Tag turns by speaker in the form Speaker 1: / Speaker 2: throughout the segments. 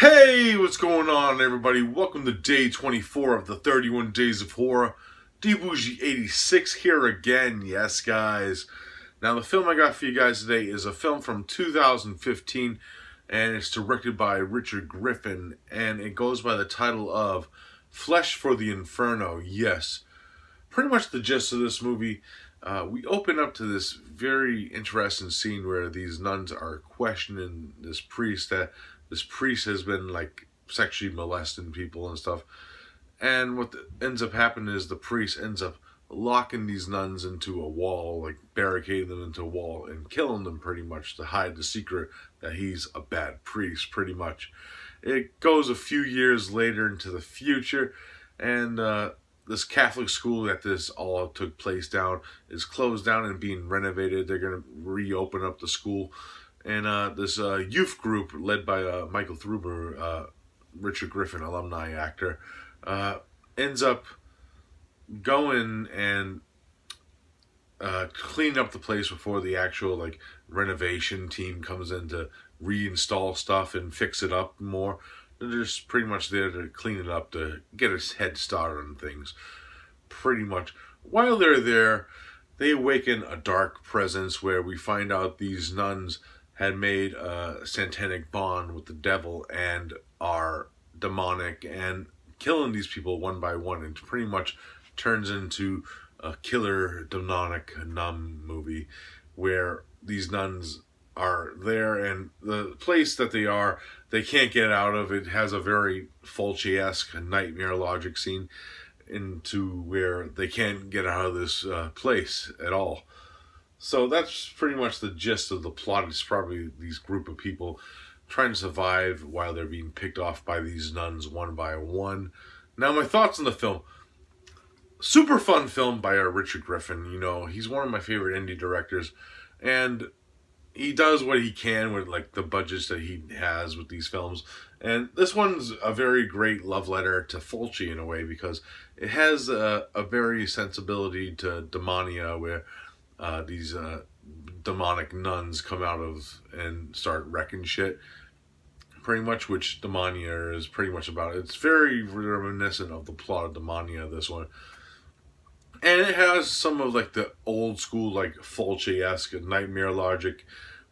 Speaker 1: Hey, what's going on, everybody? Welcome to day 24 of the 31 Days of Horror. DBougie86 here again. Yes, guys. Now, the film I got for you guys today is a film from 2015, and it's directed by Richard Griffin, and it goes by the title of Flesh for the Inferno. Yes. Pretty much the gist of this movie, we open up to this very interesting scene where these nuns are questioning this priest that this priest has been like sexually molesting people and stuff. And what ends up happening is the priest ends up locking these nuns into a wall, like barricading them into a wall and killing them pretty much to hide the secret that he's a bad priest, pretty much. It goes a few years later into the future, and this Catholic school that this all took place down is closed down and being renovated. They're going to reopen up the school. And this youth group led by Michael Thruber, Richard Griffin, alumni actor, ends up going and cleaning up the place before the actual like renovation team comes in to reinstall stuff and fix it up more. They're just pretty much there to clean it up to get a head start on things. Pretty much. While they're there, they awaken a dark presence where we find out these nuns had made a satanic bond with the devil and are demonic and killing these people one by one. And pretty much turns into a killer demonic nun movie where these nuns are there, and the place that they can't get out of. It has a very Fulci-esque nightmare logic scene into where they can't get out of this place at all. So that's pretty much the gist of the plot. It's probably these group of people trying to survive while they're being picked off by these nuns one by one. Now, my thoughts on the film. Super fun film by Richard Griffin. You know, he's one of my favorite indie directors, and he does what he can with like the budgets that he has with these films. And this one's a very great love letter to Fulci in a way, because it has a very sensibility to demonia, where these demonic nuns come out of and start wrecking shit. Pretty much, which Demonia is pretty much about. It's very reminiscent of the plot of Demonia, this one. And it has some of like the old school like Fulci-esque nightmare logic,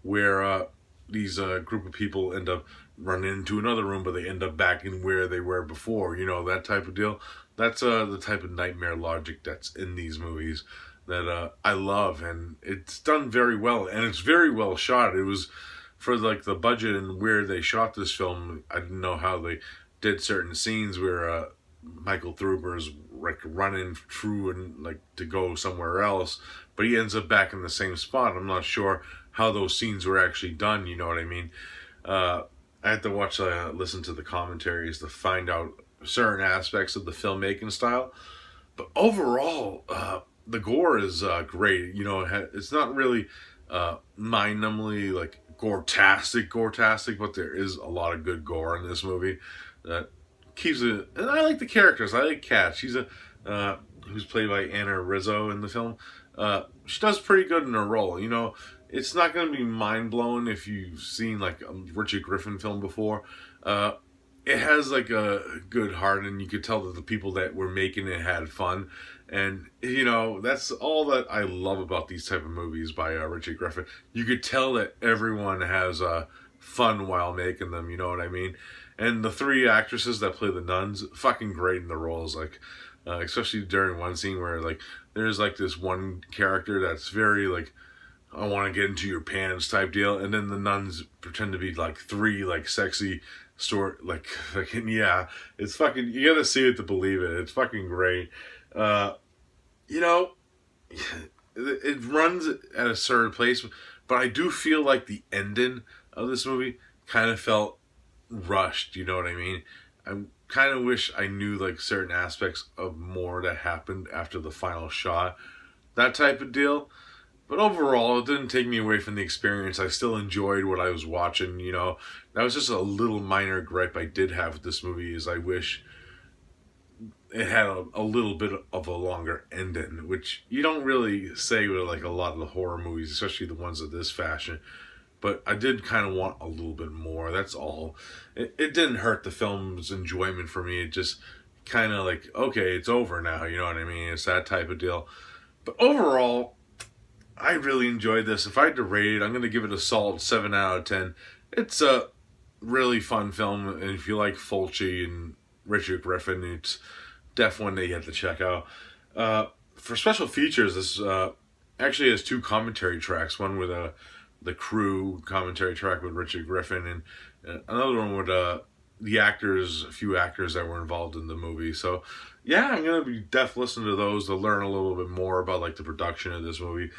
Speaker 1: where these group of people end up running into another room, but they end up back in where they were before. You know, that type of deal. That's the type of nightmare logic that's in these movies that I love, and it's done very well, and it's very well shot. It was for like the budget and where they shot this film. I didn't know how they did certain scenes where Michael Thruber's like running through and like to go somewhere else, but he ends up back in the same spot. I'm not sure how those scenes were actually done. You know what I mean? I had to watch, listen to the commentaries to find out certain aspects of the filmmaking style. But overall, the gore is great. You know, it's not really mind-numbingly like gore-tastic, but there is a lot of good gore in this movie that keeps it. And I like the characters. I like Kat. She's who's played by Anna Rizzo in the film. She does pretty good in her role. You know, it's not going to be mind-blowing if you've seen like a Richard Griffin film before. It has like a good heart, and you could tell that the people that were making it had fun. And you know, that's all that I love about these type of movies by Richard Griffin. You could tell that everyone has fun while making them. You know what I mean? And the three actresses that play the nuns, fucking great in the roles. Like, especially during one scene where like there's like this one character that's very like, I want to get into your pants type deal, and then the nuns pretend to be like three like sexy like fucking, yeah, it's fucking, you gotta see it to believe it. It's fucking great. You know, it runs at a certain place, but I do feel like the ending of this movie kind of felt rushed. You know what I mean? I kind of wish I knew like certain aspects of more that happened after the final shot, that type of deal. But overall, it didn't take me away from the experience. I still enjoyed what I was watching, you know. That was just a little minor gripe I did have with this movie, is I wish it had a little bit of a longer ending, which you don't really say with like a lot of the horror movies, especially the ones of this fashion. but I did kind of want a little bit more. That's all. It didn't hurt the film's enjoyment for me. It just kind of like, okay, it's over now. You know what I mean? It's that type of deal. But overall, I really enjoyed this. If I had to rate it, I'm going to give it a solid 7 out of 10. It's a really fun film, and if you like Fulci and Richard Griffin, it's definitely one that you have to check out. For special features, this actually has 2 commentary tracks. One with the crew commentary track with Richard Griffin, and another one with a few actors that were involved in the movie. So, yeah, I'm gonna be listening to those to learn a little bit more about like the production of this movie.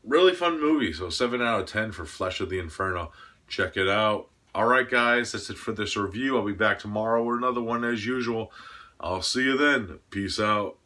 Speaker 1: Really fun movie. So 7 out of 10 for Flesh of the Inferno. Check it out. All right, guys, that's it for this review. I'll be back tomorrow with another one as usual. I'll see you then. Peace out.